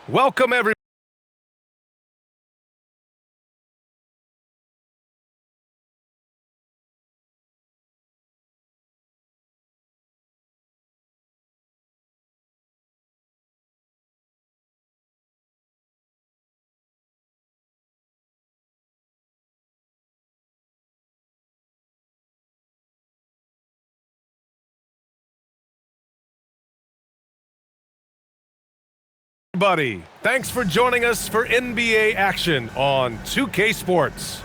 Welcome, everybody. Thanks for joining us for NBA action on 2K Sports.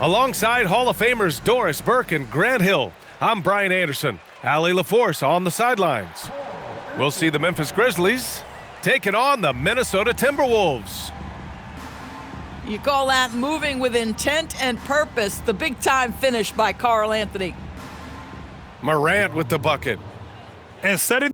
Alongside Hall of Famers Doris Burke and Grant Hill, I'm Brian Anderson. Allie LaForce on the sidelines. We'll see the Memphis Grizzlies taking on the Minnesota Timberwolves. You call that moving with intent and purpose. The big-time finish by Karl Anthony. Morant with the bucket. And setting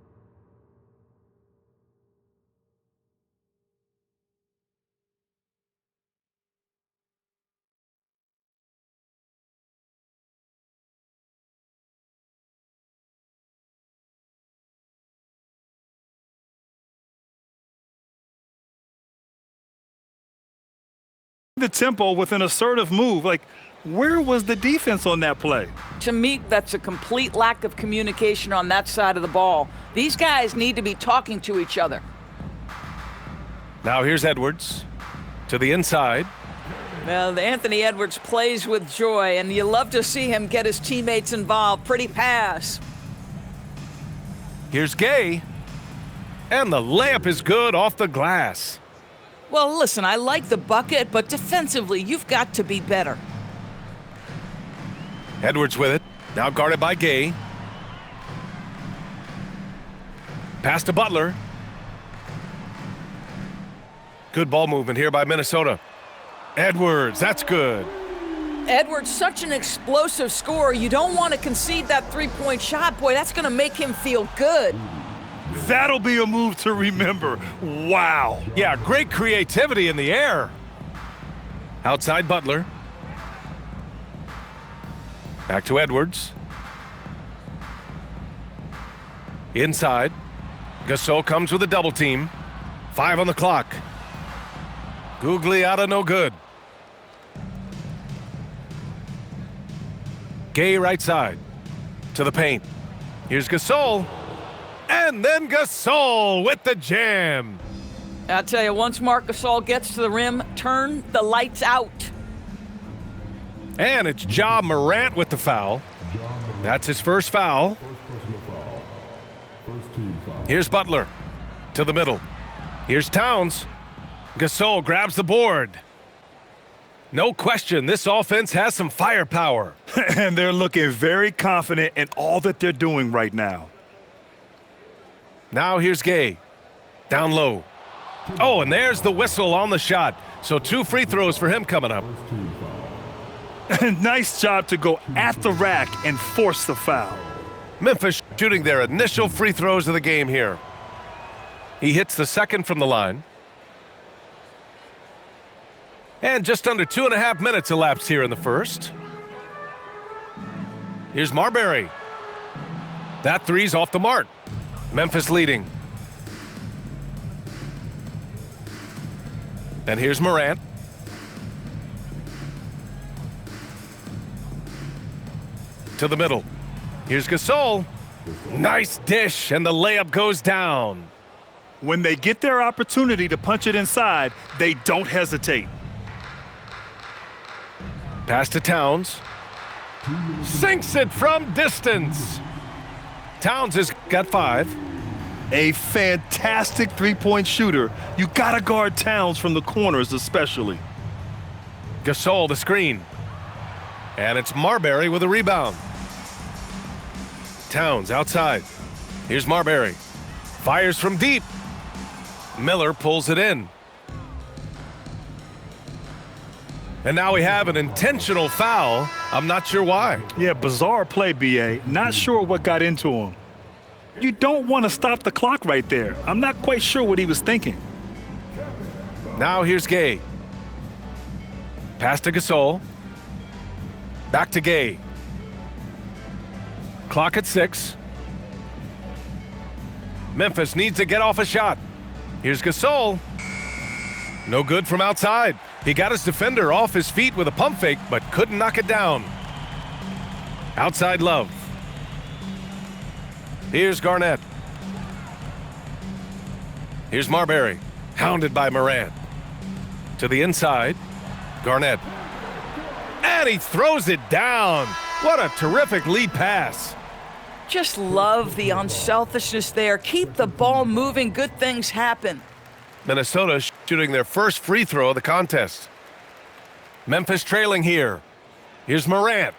the tempo with an assertive move. Like, where was the defense on that play? To me, that's a complete lack of communication on that side of the ball. These guys need to be talking to each other. Now here's Edwards to the inside. Well, Anthony Edwards plays with joy, and you love to see him get his teammates involved. Pretty pass. Here's Gay. And the layup is good off the glass. Well, listen, I like the bucket, but defensively, you've got to be better. Edwards with it. Now guarded by Gay. Pass to Butler. Good ball movement here by Minnesota. Edwards, that's good. Edwards, such an explosive scorer. You don't want to concede that three-point shot. Boy, that's going to make him feel good. That'll be a move to remember. Wow. Yeah, great creativity in the air. Outside Butler. Back to Edwards. Inside. Gasol comes with a double team. 5 on the clock. Gugliotta no good. Gay right side. To the paint. Here's Gasol. And then Gasol with the jam. I'll tell you, once Marc Gasol gets to the rim, turn the lights out. And it's Ja Morant with the foul. That's his first foul. Here's Butler to the middle. Here's Towns. Gasol grabs the board. No question, this offense has some firepower. And they're looking very confident in all that they're doing right now. Now here's Gay. Down low. Oh, and there's the whistle on the shot. So 2 free throws for him coming up. Nice job to go at the rack and force the foul. Memphis shooting their initial free throws of the game here. He hits the second from the line. And just under 2.5 minutes elapsed here in the first. Here's Marbury. That three's off the mark. Memphis leading. And here's Morant. To the middle. Here's Gasol. Nice dish, and the layup goes down. When they get their opportunity to punch it inside, they don't hesitate. Pass to Towns. Sinks it from distance. Towns has got 5. A fantastic three-point shooter. You gotta guard Towns from the corners especially. Gasol the screen. And it's Marbury with a rebound. Towns outside. Here's Marbury. Fires from deep. Miller pulls it in. And now we have an intentional foul. I'm not sure why. Yeah, bizarre play, B.A. Not sure what got into him. You don't want to stop the clock right there. I'm not quite sure what he was thinking. Now here's Gay. Pass to Gasol. Back to Gay. Clock at 6. Memphis needs to get off a shot. Here's Gasol. No good from outside. He got his defender off his feet with a pump fake, but couldn't knock it down. Outside Love. Here's Garnett. Here's Marbury, hounded by Morant. To the inside, Garnett. And he throws it down. What a terrific lead pass. Just love the unselfishness there. Keep the ball moving. Good things happen. Minnesota shooting their first free throw of the contest. Memphis trailing here. Here's Morant.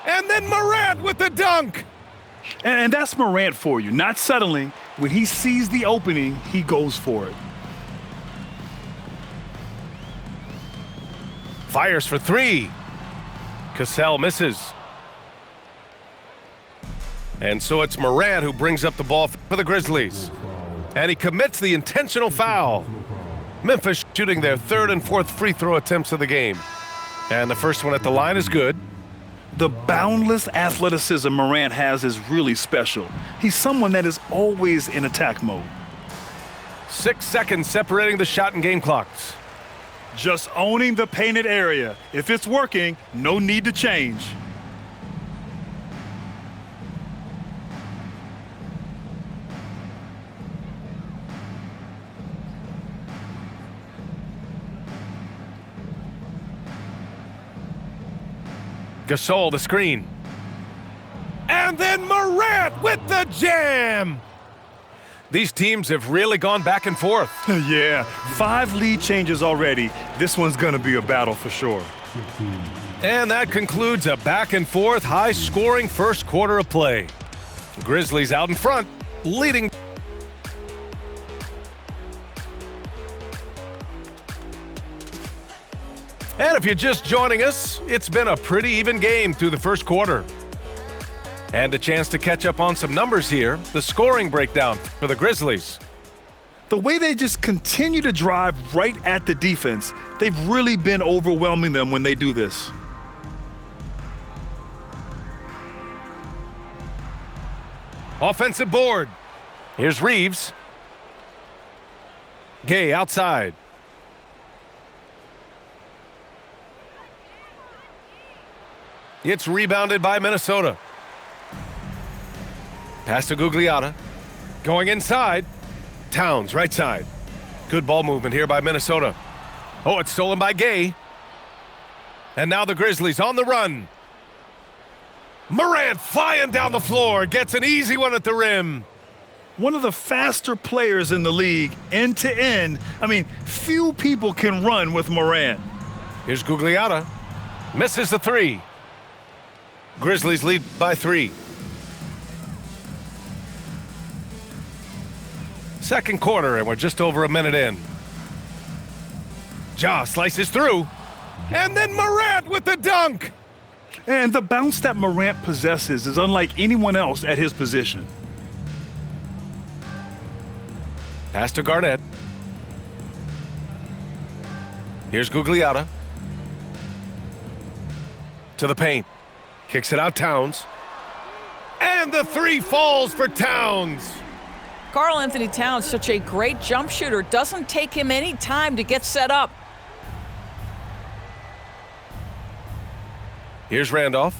And then Morant with the dunk. And that's Morant for you, not settling. When he sees the opening, he goes for it. Fires for three. Cassell misses. And so it's Morant who brings up the ball for the Grizzlies. And he commits the intentional foul. Memphis shooting their third and fourth free throw attempts of the game. And the first one at the line is good. The boundless athleticism Morant has is really special. He's someone that is always in attack mode. 6 seconds separating the shot and game clocks. Just owning the painted area. If it's working, no need to change. Gasol the screen. And then Morant with the jam. These teams have really gone back and forth. Yeah, 5 lead changes already. This one's gonna be a battle for sure. And that concludes a back and forth, high-scoring first quarter of play. Grizzlies out in front, leading. And if you're just joining us, it's been a pretty even game through the first quarter. And a chance to catch up on some numbers here, the scoring breakdown for the Grizzlies. The way they just continue to drive right at the defense, they've really been overwhelming them when they do this. Offensive board. Here's Reeves. Gay outside. It's rebounded by Minnesota. Pass to Gugliotta. Going inside. Towns, right side. Good ball movement here by Minnesota. Oh, it's stolen by Gay. And now the Grizzlies on the run. Morant flying down the floor. Gets an easy one at the rim. One of the faster players in the league, end to end. I mean, few people can run with Morant. Here's Gugliotta. Misses the three. Grizzlies lead by 3. Second quarter, and we're just over a minute in. Ja slices through. And then Morant with the dunk. And the bounce that Morant possesses is unlike anyone else at his position. Pass to Garnett. Here's Gugliotta. To the paint. Kicks it out, Towns. And the three falls for Towns. Karl Anthony Towns, such a great jump shooter. Doesn't take him any time to get set up. Here's Randolph.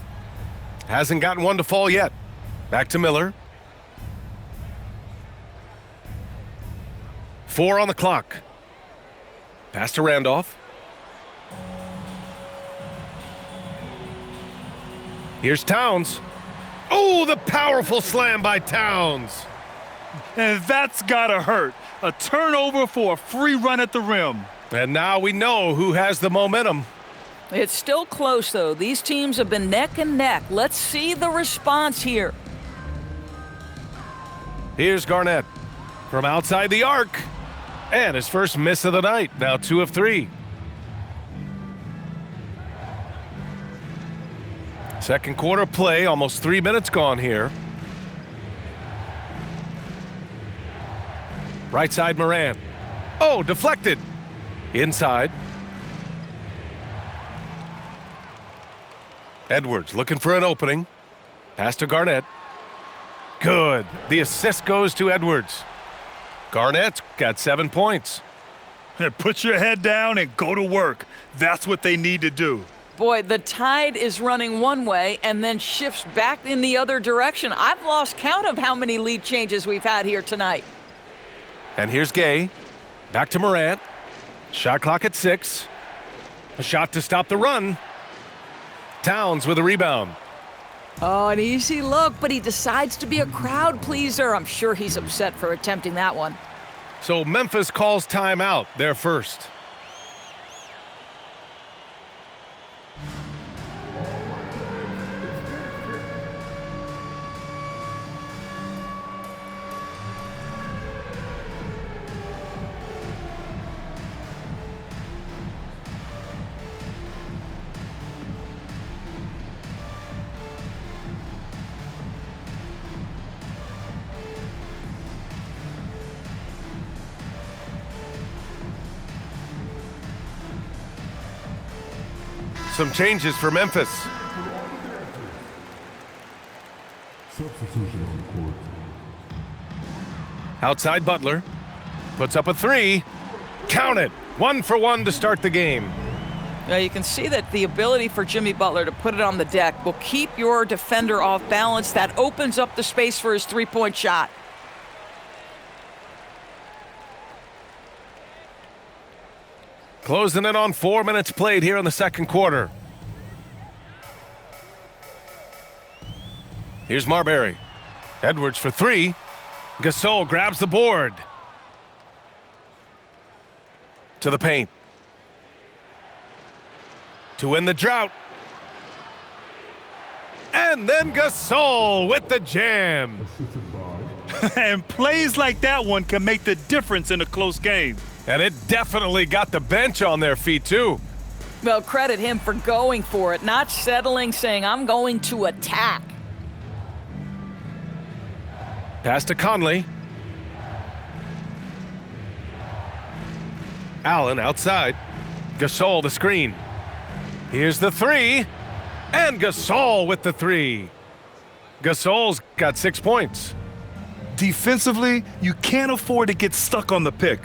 Hasn't gotten one to fall yet. Back to Miller. 4 on the clock. Pass to Randolph. Here's Towns. Oh, the powerful slam by Towns. And that's gotta hurt. A turnover for a free run at the rim. And now we know who has the momentum. It's still close, though. These teams have been neck and neck. Let's see the response here. Here's Garnett from outside the arc. And his first miss of the night. Now 2 of 3. Second quarter play, almost 3 minutes gone here. Right side Morant. Oh, deflected. Inside. Edwards looking for an opening. Pass to Garnett. Good. The assist goes to Edwards. Garnett's got 7 points. Put your head down and go to work. That's what they need to do. Boy, the tide is running one way and then shifts back in the other direction. I've lost count of how many lead changes we've had here tonight. And here's Gay. Back to Morant. Shot clock at 6. A shot to stop the run. Towns with a rebound. Oh, an easy look, but he decides to be a crowd pleaser. I'm sure he's upset for attempting that one. So Memphis calls timeout. They're first. Some changes for Memphis. Substitution on the court. Outside Butler. Puts up a 3. Count it. 1 for 1 to start the game. Now you can see that the ability for Jimmy Butler to put it on the deck will keep your defender off balance. That opens up the space for his three-point shot. Closing in on 4 minutes played here in the second quarter. Here's Marbury. Edwards for 3. Gasol grabs the board. To the paint. To win the drought. And then Gasol with the jam. And plays like that one can make the difference in a close game. And it definitely got the bench on their feet, too. Well, credit him for going for it, not settling, saying, I'm going to attack. Pass to Conley. Allen outside. Gasol the screen. Here's the 3. And Gasol with the 3. Gasol's got 6 points. Defensively, you can't afford to get stuck on the pick.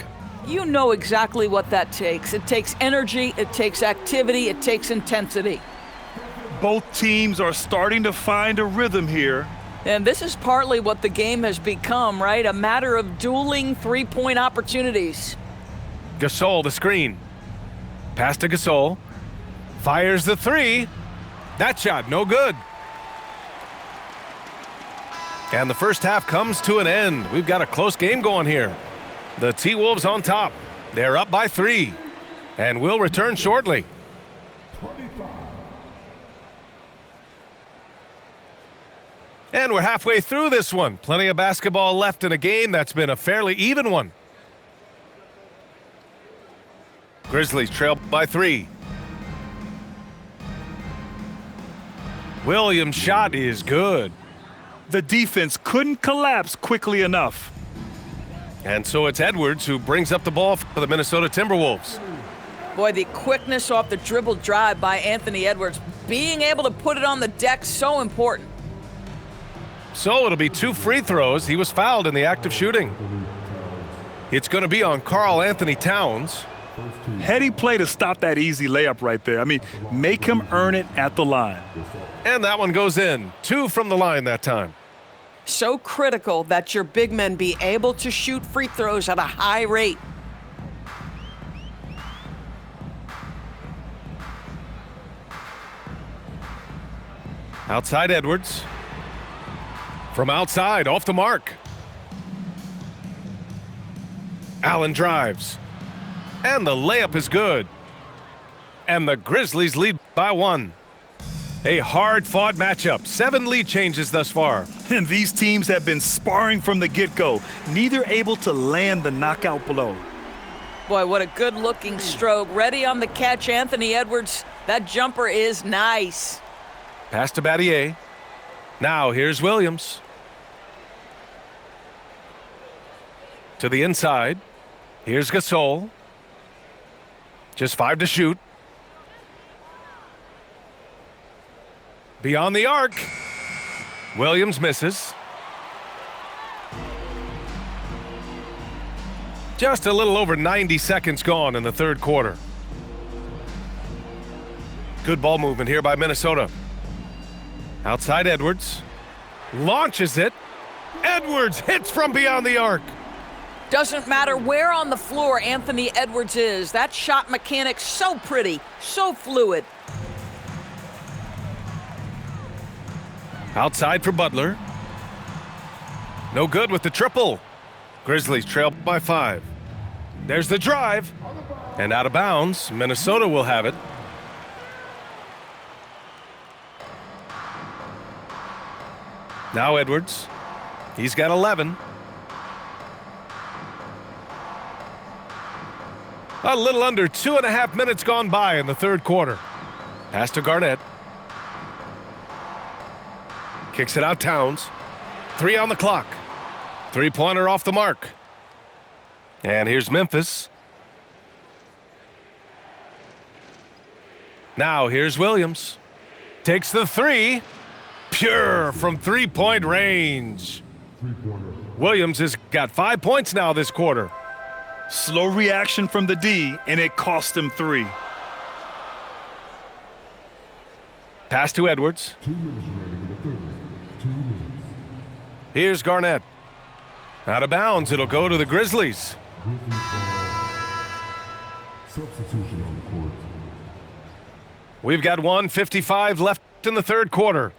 You know exactly what that takes. It takes energy, it takes activity, it takes intensity. Both teams are starting to find a rhythm here. And this is partly what the game has become, right? A matter of dueling three-point opportunities. Gasol the screen. Pass to Gasol. Fires the 3. That shot no good. And the first half comes to an end. We've got a close game going here. The T-Wolves on top. They're up by 3. And will return shortly. And we're halfway through this one. Plenty of basketball left in a game that's been a fairly even one. Grizzlies trail by 3. Williams' shot is good. The defense couldn't collapse quickly enough. And so it's Edwards who brings up the ball for the Minnesota Timberwolves. Boy, the quickness off the dribble drive by Anthony Edwards. Being able to put it on the deck, so important. So it'll be 2 free throws. He was fouled in the act of shooting. It's going to be on Karl Anthony Towns. Heady play to stop that easy layup right there. I mean, make him earn it at the line. And that one goes in. 2 from the line that time. So critical that your big men be able to shoot free throws at a high rate. Outside Edwards. From outside, off the mark. Allen drives. And the layup is good. And the Grizzlies lead by 1. A hard-fought matchup. 7 lead changes thus far. And these teams have been sparring from the get-go, neither able to land the knockout blow. Boy, what a good-looking stroke. Ready on the catch, Anthony Edwards. That jumper is nice. Pass to Battier. Now here's Williams. To the inside. Here's Gasol. Just 5 to shoot. Beyond the arc. Williams misses. Just a little over 90 seconds gone in the third quarter. Good ball movement here by Minnesota. Outside Edwards. Launches it. Edwards hits from beyond the arc. Doesn't matter where on the floor Anthony Edwards is. That shot mechanic so pretty, so fluid. Outside for Butler. No good with the triple. Grizzlies trail by 5. There's the drive. And out of bounds. Minnesota will have it. Now Edwards. He's got 11. A little under 2.5 minutes gone by in the third quarter. Pass to Garnett. Kicks it out Towns. 3 on the clock. Three-pointer off the mark. And here's Memphis. Now here's Williams. Takes the 3. Pure from three-point range. Williams has got 5 points now this quarter. Slow reaction from the D, and it cost him 3. Pass to Edwards. Here's Garnett. Out of bounds, it'll go to the Grizzlies. Substitution on the court. We've got 1:55 left in the third quarter.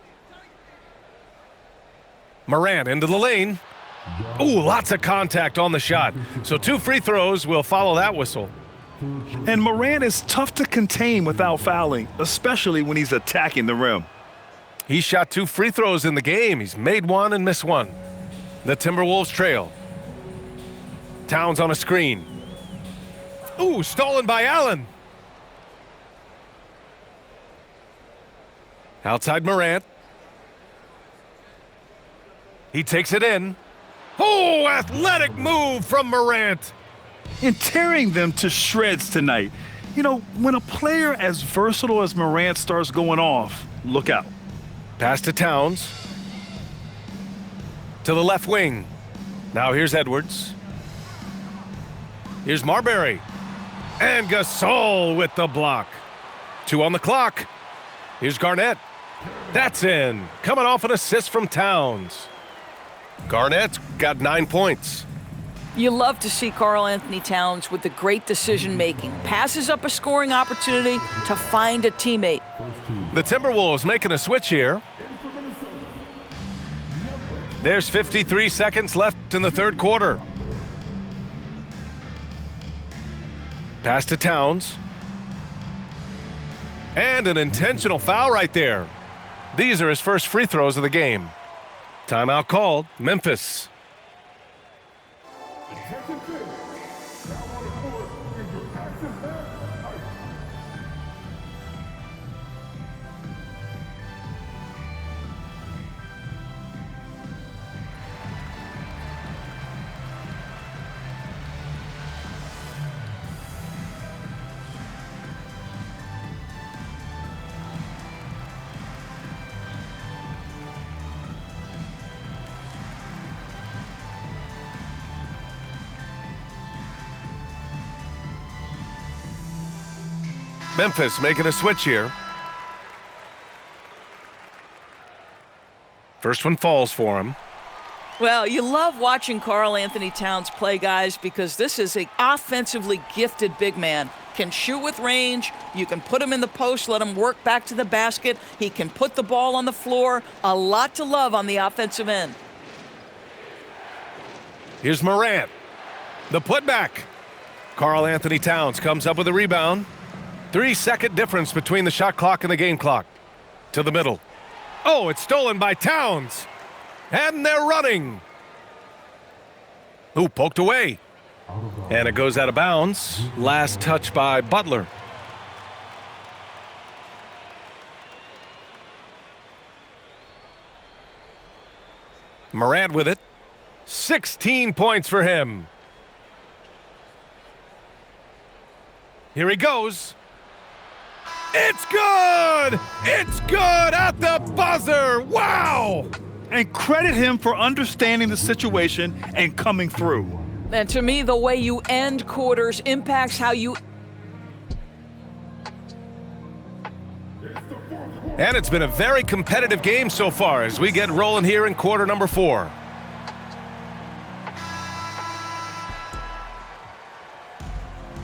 Morant into the lane. Ooh, lots of contact on the shot. So 2 free throws will follow that whistle. And Morant is tough to contain without fouling, especially when he's attacking the rim. He shot 2 free throws in the game. He's made 1 and missed 1. The Timberwolves trail. Towns on a screen. Ooh, stolen by Allen. Outside Morant. He takes it in. Oh, athletic move from Morant. And tearing them to shreds tonight. You know, when a player as versatile as Morant starts going off, look out. Pass to Towns. To the left wing. Now here's Edwards. Here's Marbury. And Gasol with the block. 2 on the clock. Here's Garnett. That's in. Coming off an assist from Towns. Garnett's got 9 points. You love to see Karl Anthony Towns with the great decision-making. Passes up a scoring opportunity to find a teammate. The Timberwolves making a switch here. There's 53 seconds left in the third quarter. Pass to Towns. And an intentional foul right there. These are his first free throws of the game. Timeout called. Memphis. Memphis making a switch here. First one falls for him. Well, you love watching Karl Anthony Towns play, guys, because this is an offensively gifted big man. Can shoot with range. You can put him in the post, let him work back to the basket. He can put the ball on the floor. A lot to love on the offensive end. Here's Morant. The putback. Karl Anthony Towns comes up with a rebound. 3-second difference between the shot clock and the game clock. To the middle. Oh, it's stolen by Towns. And they're running. Ooh, poked away. And it goes out of bounds. Last touch by Butler. Morant with it. 16 points for him. Here he goes. It's good! It's good at the buzzer! Wow! And credit him for understanding the situation and coming through. And to me, the way you end quarters impacts how you... And it's been a very competitive game so far as we get rolling here in quarter number 4.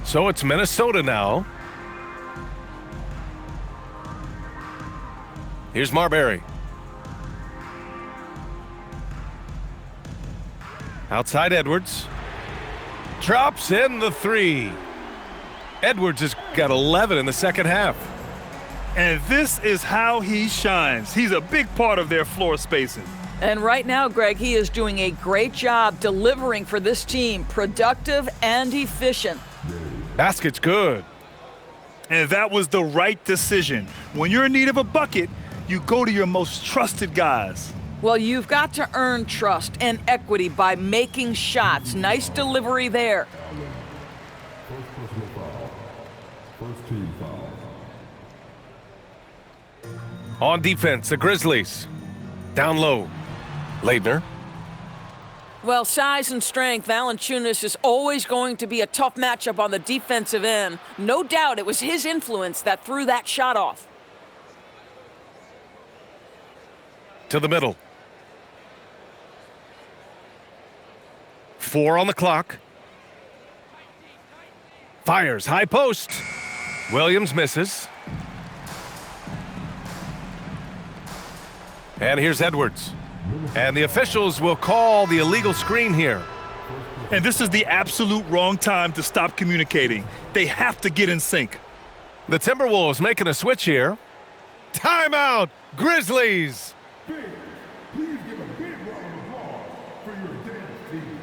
So it's Minnesota now. Here's Marbury. Outside Edwards. Drops in the 3. Edwards has got 11 in the second half. And this is how he shines. He's a big part of their floor spacing. And right now, Greg, he is doing a great job delivering for this team, productive and efficient. Basket's good. And that was the right decision. When you're in need of a bucket, you go to your most trusted guys. Well, you've got to earn trust and equity by making shots. Nice delivery there. First personal foul. First team foul. On defense, the Grizzlies. Down low. Leitner. Well, size and strength, Valanciunas is always going to be a tough matchup on the defensive end. No doubt it was his influence that threw that shot off. To the middle. 4 on the clock. Fires, high post. Williams misses. And here's Edwards. And the officials will call the illegal screen here. And this is the absolute wrong time to stop communicating. They have to get in sync. The Timberwolves making a switch here. Timeout, Grizzlies. Please give a big round of applause for your dance team.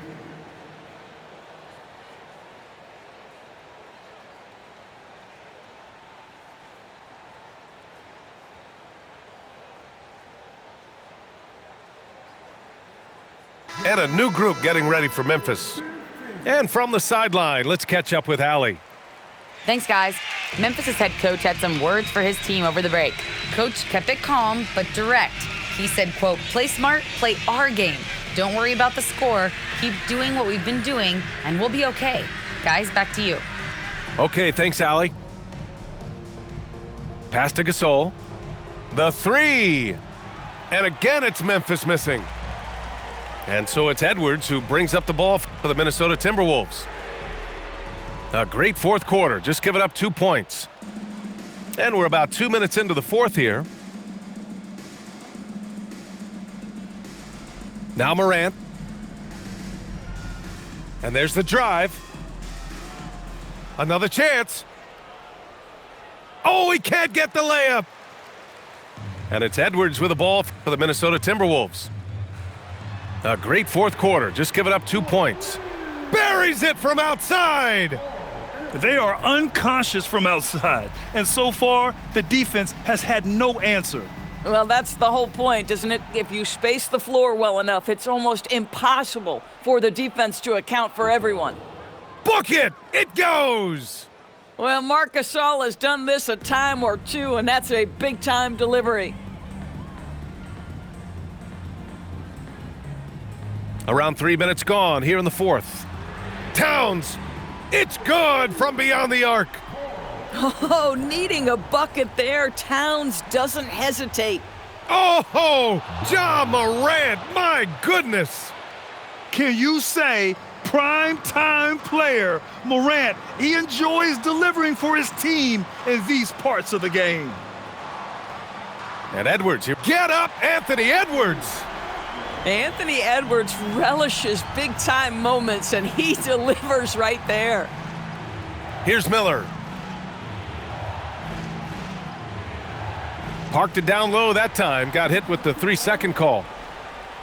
And a new group getting ready for Memphis. And from the sideline, let's catch up with Allie. Thanks, guys. Memphis' head coach had some words for his team over the break. Coach kept it calm, but direct. He said, quote, play smart, play our game. Don't worry about the score. Keep doing what we've been doing, and we'll be okay. Guys, back to you. Okay, thanks, Allie. Pass to Gasol. The 3. And again, it's Memphis missing. And so it's Edwards who brings up the ball for the Minnesota Timberwolves. A great fourth quarter, just giving up 2 points. And we're about 2 minutes into the fourth here. Now Morant. And there's the drive. Another chance. Oh, he can't get the layup. And it's Edwards with the ball for the Minnesota Timberwolves. A great fourth quarter, just giving up 2 points. Buries it from outside. They are unconscious from outside. And so far, the defense has had no answer. Well, that's the whole point, isn't it? If you space the floor well enough, it's almost impossible for the defense to account for everyone. Book it! It goes! Well, Marc Gasol has done this a time or two, and that's a big-time delivery. Around 3 minutes gone here in the fourth. Towns, it's good from beyond the arc. Oh, needing a bucket there, Towns doesn't hesitate. Oh, Ja Morant, my goodness. Can you say prime-time player Morant, he enjoys delivering for his team in these parts of the game. And Edwards here. Get up, Anthony Edwards. Anthony Edwards relishes big-time moments, and he delivers right there. Here's Miller. Parked it down low that time. Got hit with the 3-second call.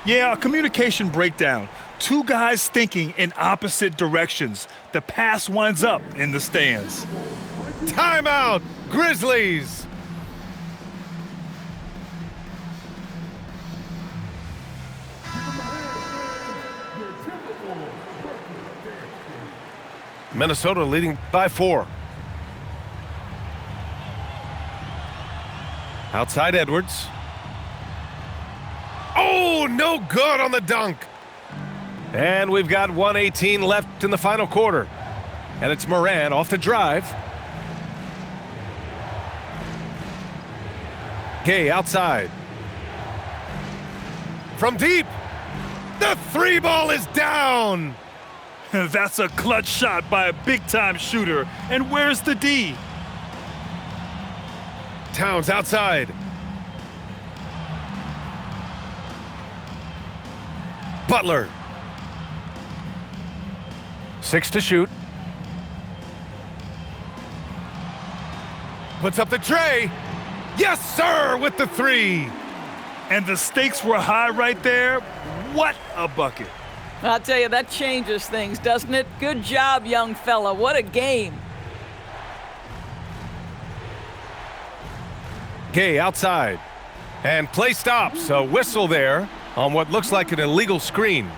Yeah, a communication breakdown. Two guys thinking in opposite directions. The pass winds up in the stands. Timeout, Grizzlies. Minnesota leading by 4. Outside Edwards. Oh, no good on the dunk. And we've got 1:18 left in the final quarter. And it's Morant off the drive. Gay outside. From deep. The three ball is down. That's a clutch shot by a big-time shooter. And where's the D? Towns outside. Butler. 6 to shoot. Puts up the tray. Yes, sir, with the 3. And the stakes were high right there. What a bucket. I'll tell you, that changes things, doesn't it? Good job, young fella. What a game. Gay outside. And play stops. A whistle there on what looks like an illegal screen.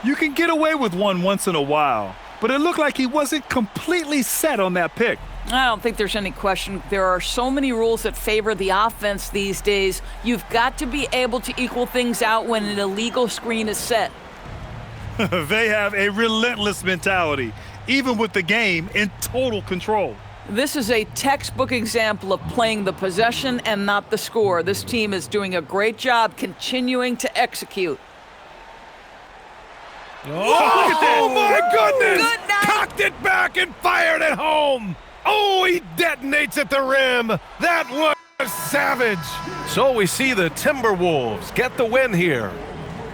You can get away with one once in a while, but it looked like he wasn't completely set on that pick. I don't think there's any question. There are so many rules that favor the offense these days. You've got to be able to equal things out when an illegal screen is set. They have a relentless mentality, even with the game in total control. This is a textbook example of playing the possession and not the score. This team is doing a great job continuing to execute. Oh, my goodness! Good night. Cocked it back and fired it home! Oh, he detonates at the rim! That was savage! So we see the Timberwolves get the win here.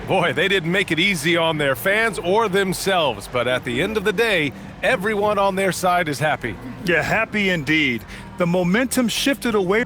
Boy, they didn't make it easy on their fans or themselves, but at the end of the day, everyone on their side is happy. Yeah, happy indeed. The momentum shifted away